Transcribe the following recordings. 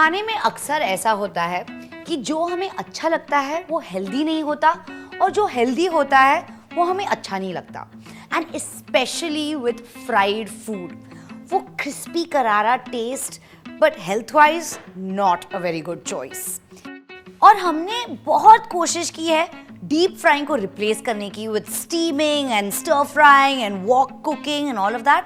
खाने में अक्सर ऐसा होता है कि जो हमें अच्छा लगता है वो हेल्दी नहीं होता और जो हेल्दी होता है वो हमें अच्छा नहीं लगता। And specially with fried food, वो क्रिस्पी करारा taste but health wise not a very good choice. और हमने बहुत कोशिश की है डीप फ्राइंग को रिप्लेस करने की with steaming and stir frying and wok cooking and all of that,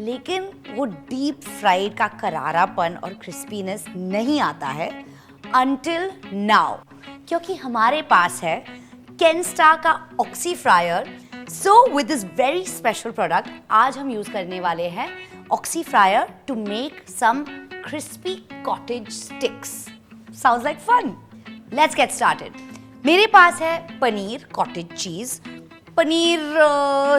लेकिन वो डीप फ्राइड का करारापन और क्रिस्पीनेस नहीं आता है until now, क्योंकि हमारे पास है केनस्टार का oxy fryer. So with this very special product आज हम यूज करने वाले हैं oxy fryer to make some crispy cottage sticks. Sounds like fun. Let's get started. मेरे पास है paneer cottage cheese, paneer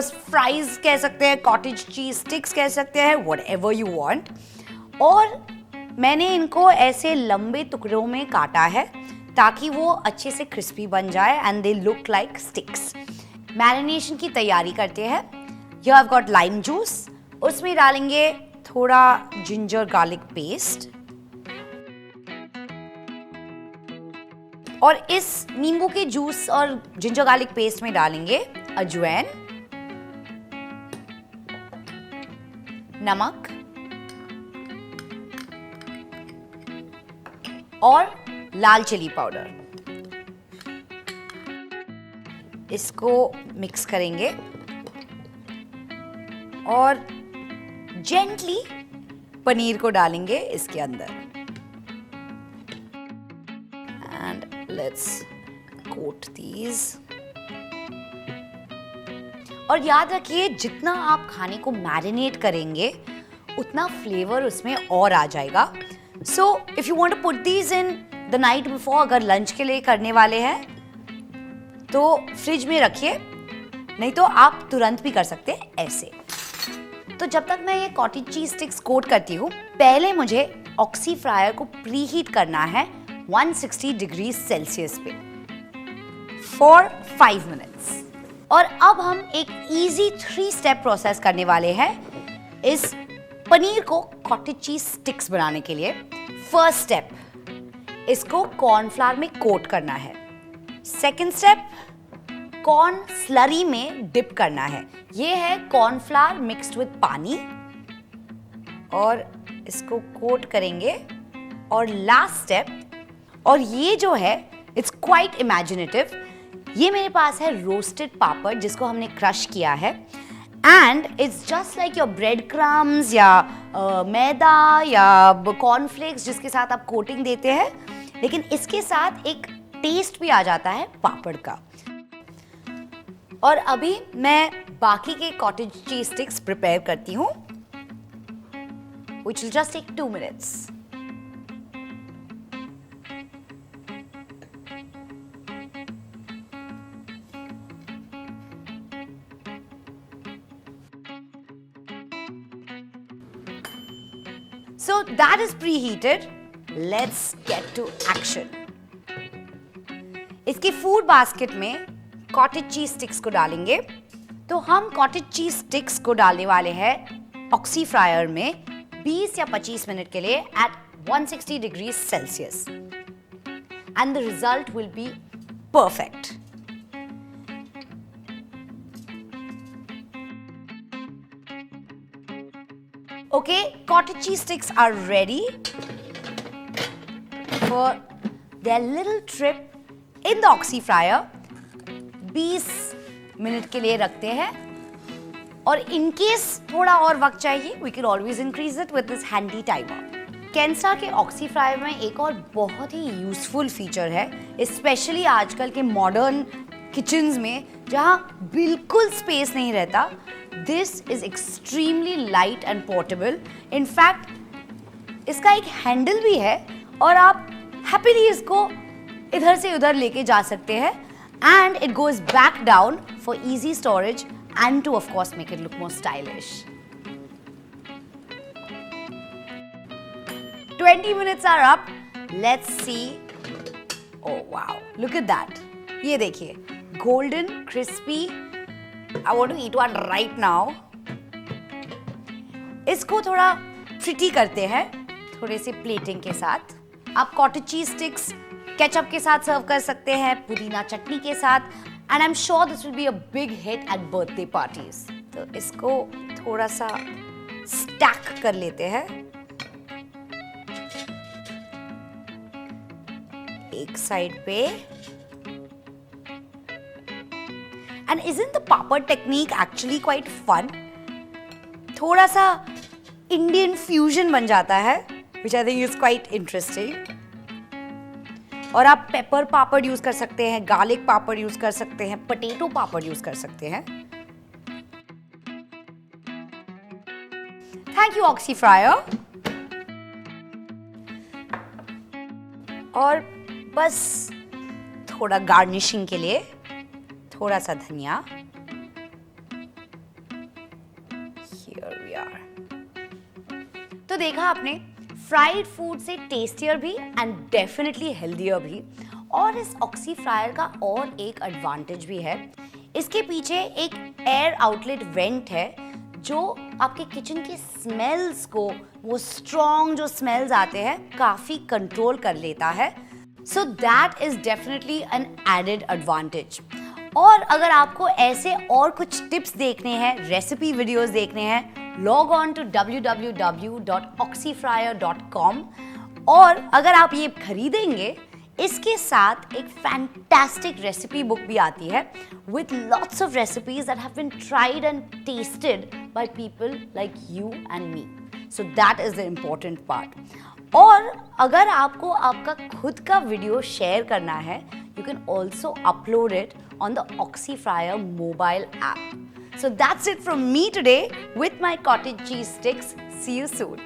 fries कह सकते हैं, कॉटेज चीज स्टिक्स कह सकते हैं, व्हाटएवर यू वांट। और मैंने इनको ऐसे लंबे टुकड़ों में काटा है ताकि वो अच्छे से क्रिस्पी बन जाए and they look like sticks. Marination की तैयारी करते हैं। Here I have got lime juice, उसमें डालेंगे थोड़ा जिंजर गार्लिक पेस्ट और इस नींबू के जूस और जिंजर गार्लिक पेस्ट में डालेंगे अजवाइन, नमक और लाल चिली पाउडर। इसको मिक्स करेंगे और जेंटली पनीर को डालेंगे इसके अंदर एंड लेट्स कोट दीज। और याद रखिए जितना आप खाने को मैरिनेट करेंगे उतना फ्लेवर उसमें और आ जाएगा। So if you want to put these in the night before, अगर लंच के लिए करने वाले हैं तो फ्रिज में रखिए, नहीं तो आप तुरंत भी कर सकते हैं ऐसे। तो जब तक मैं ये कॉटेज चीज स्टिक्स कोट करती हूँ, पहले मुझे ऑक्सी फ्रायर को प्री हीट करना है 160 डिग्री सेल्सियस पे फॉर 5 मिनट्स। और अब हम एक इजी 3 स्टेप प्रोसेस करने वाले हैं इस पनीर को कॉटेज चीज स्टिक्स बनाने के लिए। फर्स्ट स्टेप, इसको कॉर्नफ्लावर में कोट करना है। सेकंड स्टेप, कॉर्न स्लरी में डिप करना है। ये है कॉर्नफ्लावर मिक्स्ड विद पानी और इसको कोट करेंगे। और लास्ट स्टेप, और ये जो है इट्स क्वाइट इमेजिनेटिव, ये मेरे पास है रोस्टेड पापड़ जिसको हमने क्रश किया है and it's just like your bread crumbs या मैदा या कॉर्नफ्लेक्स जिसके साथ आप कोटिंग देते हैं, लेकिन इसके साथ एक टेस्ट भी आ जाता है पापड़ का। और अभी मैं बाकी के कॉटेज चीज स्टिक्स प्रिपेयर करती हूँ, which will just take 2 minutes. So that is preheated. Let's get to action. इसके फूड बास्केट में कॉटेज चीज स्टिक्स को डालेंगे। तो हम कॉटेज चीज स्टिक्स को डालने वाले हैं ऑक्सी फ्रायर में 20 या 25 मिनट के लिए at 160 degree celsius and the result will be perfect. Okay, cottage cheese sticks are ready for their little trip in the oxy fryer. 20 minute के लिए रखते हैं और in case थोड़ा और वक्त चाहिए, we can always increase it with this handy timer. Kenstar के ऑक्सी फ्रायर में एक और बहुत ही यूजफुल फीचर है, स्पेशली आजकल के मॉडर्न किचन्स में जहाँ बिल्कुल स्पेस नहीं रहता। This is extremely light and portable. In fact, इसका एक हैंडल भी है और आप हैप्पीली इसको इधर से उधर लेके जा सकते हैं and it goes back down for easy storage and to of course make it look more stylish. 20 minutes are up. Let's see. Oh wow, look at that. ये देखिए, golden, crispy. I want to eat one right now. इसको थोड़ा pretty करते हैं थोड़े से plating के साथ। आप कॉटेज चीज स्टिक्स केचप के साथ सर्व कर सकते हैं, पुदीना चटनी के साथ, and I am sure this will be a big hit eight birthday parties. तो इसको थोड़ा सा स्टैक कर लेते हैं। एक साइड पे, and isn't the papad technique actually quite fun? थोड़ा सा इंडियन फ्यूजन बन जाता है, which I think is quite interesting। और आप पेपर पापड़ यूज कर सकते हैं, गार्लिक पापड़ यूज कर सकते हैं, पोटैटो पापड़ यूज कर सकते हैं। Thank you oxy fryer. और बस थोड़ा गार्निशिंग के लिए थोड़ा सा धनिया। Here we are। तो देखा आपने, फ्राइड फूड से टेस्टियर भी एंड डेफिनेटली हेल्दियर भी। और इस ऑक्सी फ्रायर का और एक एडवांटेज भी है, इसके पीछे एक एयर आउटलेट वेंट है जो आपके किचन के स्मेल्स को, वो स्ट्रॉन्ग जो स्मेल्स आते हैं, काफी कंट्रोल कर लेता है। So that is definitely an added advantage. और अगर आपको ऐसे और कुछ टिप्स देखने हैं, रेसिपी वीडियोस देखने हैं, log on to www.oxyfryer.com। और अगर आप ये खरीदेंगे, इसके साथ एक फैंटास्टिक रेसिपी बुक भी आती है with lots of recipes that have been tried and tasted by people like you and me. So that is the important part. और अगर आपको आपका खुद का वीडियो शेयर करना है, you can also upload it on the OxyFryer mobile app. So that's it from me today with my cottage cheese sticks. See you soon.